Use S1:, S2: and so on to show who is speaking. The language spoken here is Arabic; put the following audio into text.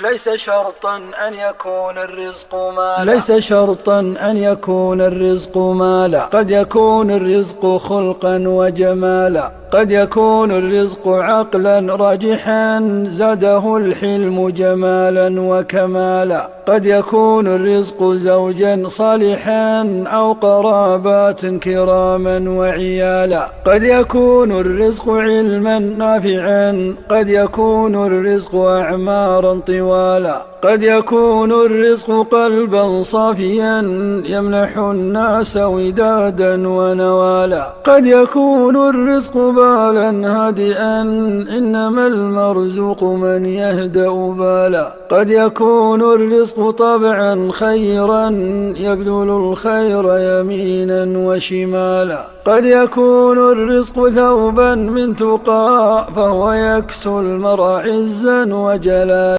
S1: ليس شرطا أن يكون الرزق مالا، ليس شرطا أن يكون الرزق مالا، قد يكون الرزق خلقا وجمالا، قد يكون الرزق عقلا راجحا زاده الحلم جمالا وكمالا، قد يكون الرزق زوجا صالحا أو قرابات كراما وعيالا، قد يكون الرزق علما نافعا، قد يكون الرزق أعمارا طوالا، قد يكون الرزق قلبا صافيا يمنح الناس ودادا ونوالا، قد يكون الرزق بالا هادئا إنما المرزوق من يهدأ بالا، قد يكون الرزق طبعا خيرا يبذل الخير يمينا وشمالا، قد يكون الرزق ثوبا من تقى فهو يكسو المرء عزا وجلالا.